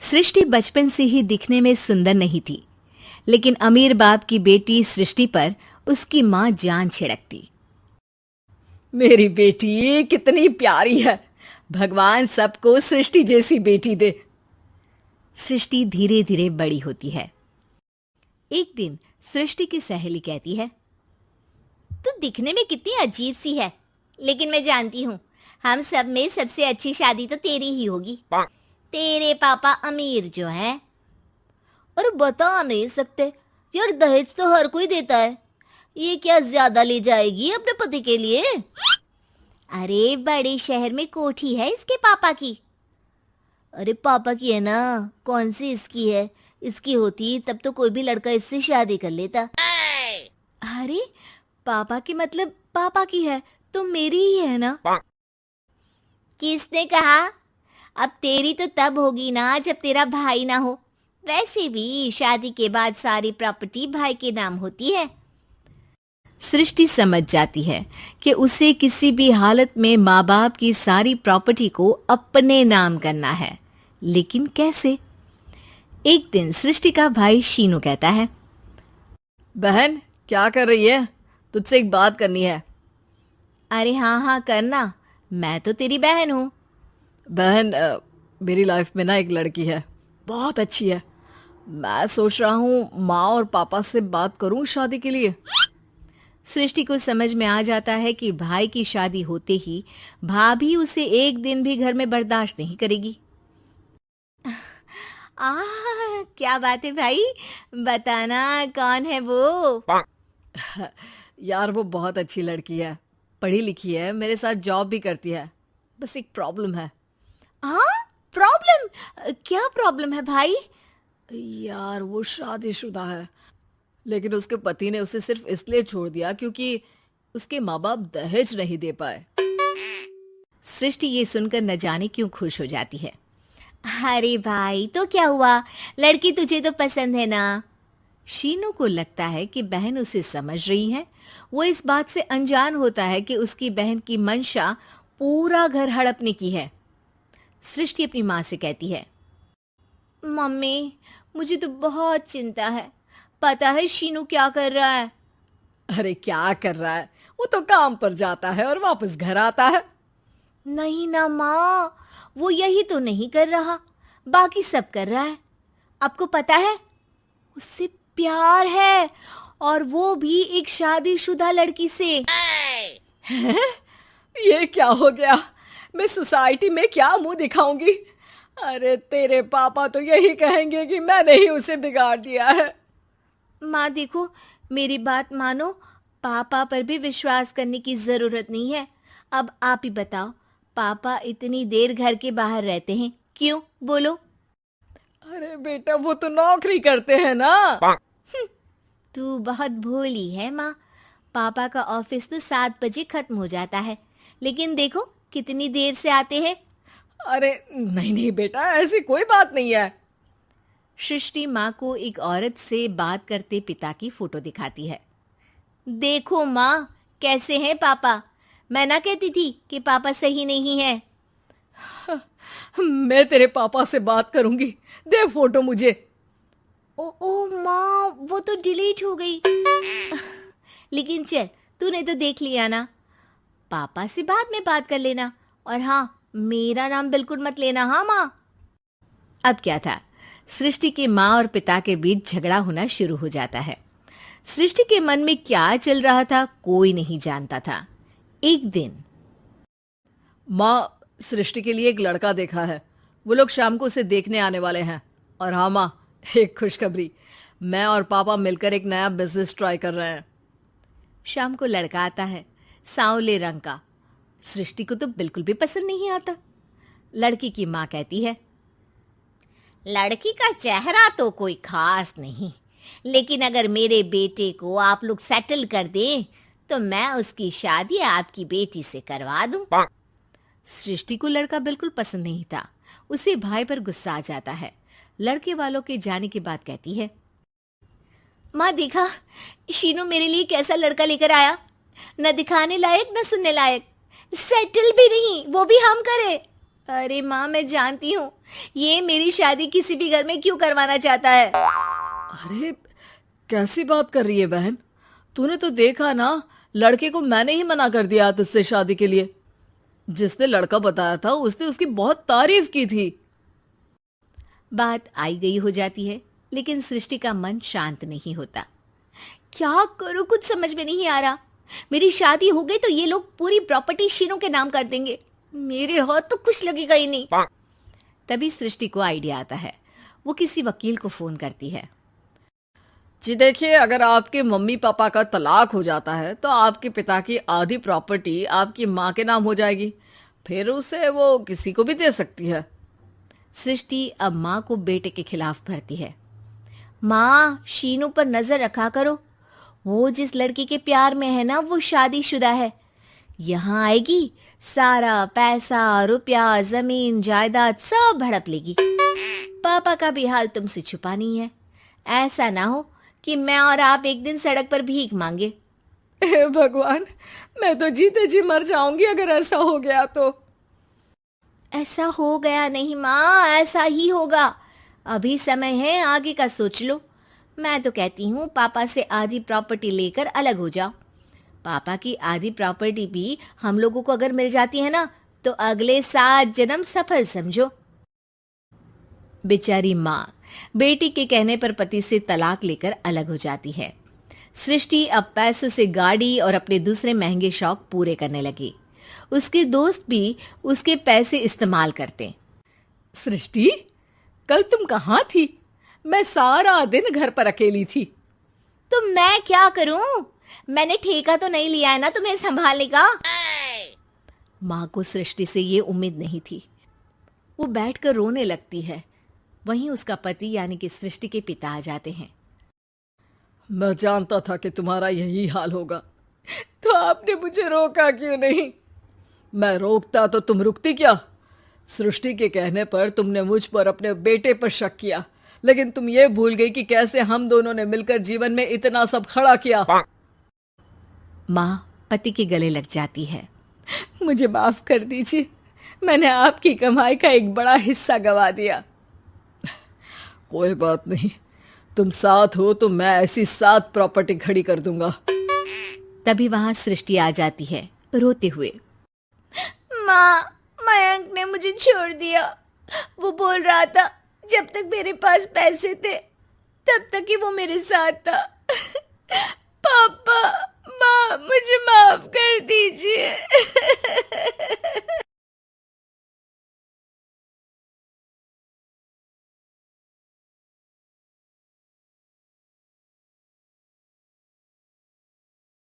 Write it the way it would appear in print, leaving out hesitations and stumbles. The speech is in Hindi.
सृष्टि बचपन से ही दिखने में सुंदर नहीं थी, लेकिन अमीर बाप की बेटी सृष्टि पर उसकी माँ जान छिड़कती। मेरी बेटी कितनी प्यारी है, भगवान सबको सृष्टि जैसी बेटी दे। सृष्टि धीरे धीरे बड़ी होती है। एक दिन सृष्टि की सहेली कहती है, तू दिखने में कितनी अजीब सी है, लेकिन मैं जानती हूँ हम सब में सबसे अच्छी शादी तो तेरी ही होगी। तेरे पापा अमीर जो है। और बता नहीं सकते यार, दहेज तो हर कोई देता है, ये क्या ज्यादा ले जाएगी अपने पति के लिए? अरे बड़े शहर में कोठी है इसके पापा की। अरे पापा की है ना, कौन सी इसकी है? इसकी होती तब तो कोई भी लड़का इससे शादी कर लेता। अरे पापा की मतलब पापा की है तो मेरी ही है ना? किसने कहा? अब तेरी तो तब होगी ना जब तेरा भाई ना हो। वैसे भी शादी के बाद सारी प्रॉपर्टी भाई के नाम होती है। सृष्टि समझ जाती है कि उसे किसी भी हालत में माँ बाप की सारी प्रॉपर्टी को अपने नाम करना है, लेकिन कैसे? एक दिन सृष्टि का भाई शीनू कहता है, बहन क्या कर रही है? तुझसे एक बात करनी है। अरे हाँ हाँ करना, मैं तो तेरी बहन हूँ। बहन मेरी लाइफ में ना एक लड़की है, बहुत अच्छी है। मैं सोच रहा हूँ माँ और पापा से बात करूँ शादी के लिए। सृष्टि को समझ में आ जाता है कि भाई की शादी होते ही भाभी उसे एक दिन भी घर में बर्दाश्त नहीं करेगी। क्या बात है भाई, बताना कौन है वो? यार वो बहुत अच्छी लड़की है, पढ़ी लिखी है, मेरे साथ जॉब भी करती है। बस एक प्रॉब्लम है। प्रॉब्लम? क्या प्रॉब्लम है भाई? यार वो शादीशुदा है, लेकिन उसके पति ने उसे सिर्फ इसलिए छोड़ दिया क्योंकि उसके माँ बाप दहेज नहीं दे पाए। सृष्टि ये सुनकर न जाने क्यों खुश हो जाती है। अरे भाई तो क्या हुआ, लड़की तुझे तो पसंद है ना? शीनू को लगता है कि बहन उसे समझ रही है। वो इस बात से अनजान होता है कि उसकी बहन की मंशा पूरा घर हड़पने की है। सृष्टि अपनी माँ से कहती है, मम्मी मुझे तो बहुत चिंता है, पता है शीनू क्या कर रहा है? अरे क्या कर रहा है, वो तो काम पर जाता है और वापस घर आता है। नहीं ना माँ, वो यही तो नहीं कर रहा, बाकी सब कर रहा है। आपको पता है उससे प्यार है, और वो भी एक शादीशुदा लड़की से। ये क्या हो गया, मैं सोसाइटी में क्या मुंह दिखाऊंगी? अरे तेरे पापा तो यही कहेंगे कि मैंने ही उसे बिगाड़ दिया है। माँ देखो, मेरी बात मानो, पापा पर भी विश्वास करने की जरूरत नहीं है। अब आप ही बताओ, पापा इतनी देर घर के बाहर रहते हैं क्यों, बोलो? अरे बेटा वो तो नौकरी करते हैं ना। तू बहुत भोली है माँ, पापा का ऑफिस तो 7 बजे खत्म हो जाता है, लेकिन देखो कितनी देर से आते हैं। अरे नहीं नहीं बेटा, ऐसी कोई बात नहीं है। सृष्टि माँ को एक औरत से बात करते पिता की फोटो दिखाती है। देखो माँ कैसे हैं पापा, मैं ना कहती थी कि पापा सही नहीं है। मैं तेरे पापा से बात करूंगी, दे फोटो मुझे। ओ माँ, वो तो डिलीट हो गई। लेकिन चल, तूने तो देख लिया ना, पापा से बाद में बात कर लेना, और हाँ मेरा नाम बिल्कुल मत लेना। हाँ माँ। अब क्या था, सृष्टि के माँ और पिता के बीच झगड़ा होना शुरू हो जाता है। सृष्टि के मन में क्या चल रहा था कोई नहीं जानता था। एक दिन, माँ सृष्टि के लिए एक लड़का देखा है, वो लोग शाम को उसे देखने आने वाले हैं। और हाँ माँ, एक खुशखबरी, मैं और पापा मिलकर एक नया बिजनेस ट्राई कर रहे हैं। शाम को लड़का आता है, सांवले रंग का। सृष्टि को तो बिल्कुल भी पसंद नहीं आता। लड़की की माँ कहती है, लड़की का चेहरा तो कोई खास नहीं, लेकिन अगर मेरे बेटे को आप लोग सेटल कर दें तो मैं उसकी शादी आपकी बेटी से करवा दूं। सृष्टि को लड़का बिल्कुल पसंद नहीं था। उसे भाई पर गुस्सा आ जाता है। लड़के वालों के जाने के बाद कहती है, माँ देखा शीनू मेरे लिए कैसा लड़का लेकर आया, न दिखाने लायक न सुनने लायक, सेटल भी नहीं, वो भी हम करे। अरे माँ, मैं जानती हूँ ये मेरी शादी किसी भी घर में क्यों करवाना चाहता है। अरे कैसी बात कर रही है बहन? तूने तो देखा ना, लड़के को मैंने ही मना कर दिया तुझसे शादी के लिए। जिसने लड़का बताया था उसने उसकी बहुत तारीफ की थी। बात आई गई हो जाती है, लेकिन सृष्टि का मन शांत नहीं होता। क्या करूं, कुछ समझ में नहीं आ रहा। मेरी शादी हो गई तो ये लोग पूरी प्रॉपर्टी शीनू के नाम कर देंगे, मेरे हाथ तो कुछ लगेगा ही नहीं। तभी सृष्टि को आइडिया आता है। वो किसी वकील को फोन करती है। जी देखिए, अगर आपके मम्मी पापा का तलाक हो जाता है तो आपके पिता की आधी प्रॉपर्टी आपकी माँ के नाम हो जाएगी, फिर उसे वो किसी को भी दे सकती है। सृष्टि अब माँ को बेटे के खिलाफ भरती है। माँ, शीनू पर नजर रखा करो, वो जिस लड़की के प्यार में है ना वो शादीशुदा है। यहाँ आएगी, सारा पैसा रुपया जमीन जायदाद सब हड़प लेगी। पापा का भी हाल तुमसे छुपा नहीं है। ऐसा ना हो कि मैं और आप एक दिन सड़क पर भीख मांगे। हे भगवान, मैं तो जीते जी मर जाऊंगी अगर ऐसा हो गया तो। ऐसा हो गया नहीं माँ, ऐसा ही होगा। अभी समय है, आगे का सोच लो। मैं तो कहती हूँ पापा से आधी प्रॉपर्टी लेकर अलग हो जाओ। पापा की आधी प्रॉपर्टी भी हम लोगों को अगर मिल जाती है ना तो अगले 7 जन्म सफल समझो। बेचारी माँ बेटी के कहने पर पति से तलाक लेकर अलग हो जाती है। सृष्टि अब पैसों से गाड़ी और अपने दूसरे महंगे शौक पूरे करने लगी। उसके दोस्त भी उसके पैसे इस्तेमाल करते। सृष्टि, कल तुम कहाँ थी? मैं सारा दिन घर पर अकेली थी। तो मैं क्या करूं? मैंने ठेका तो नहीं लिया है ना तुम्हें संभालने का। माँ को सृष्टि से ये उम्मीद नहीं थी। वो बैठकर रोने लगती है। वहीं उसका पति यानी कि सृष्टि के पिता आ जाते हैं। मैं जानता था कि तुम्हारा यही हाल होगा, तो आपने मुझे रोका क्यों नहीं? मैं रोकता तो तुम रुकती क्या? सृष्टि के कहने पर तुमने मुझ पर अपने बेटे पर शक किया, लेकिन तुम ये भूल गई कि कैसे हम दोनों ने मिलकर जीवन में इतना सब खड़ा किया। माँ पति के गले लग जाती है। मुझे माफ कर दीजिए, मैंने आपकी कमाई का एक बड़ा हिस्सा गवा दिया। कोई बात नहीं, तुम साथ हो तो मैं ऐसी 7 प्रॉपर्टी खड़ी कर दूंगा। तभी वहां सृष्टि आ जाती है रोते हुए। माँ, मयंक ने मुझे छोड़ दिया। वो बोल रहा था जब तक मेरे पास पैसे थे तब तक ही वो मेरे साथ था। पापा, माँ, मुझे माफ कर दीजिए।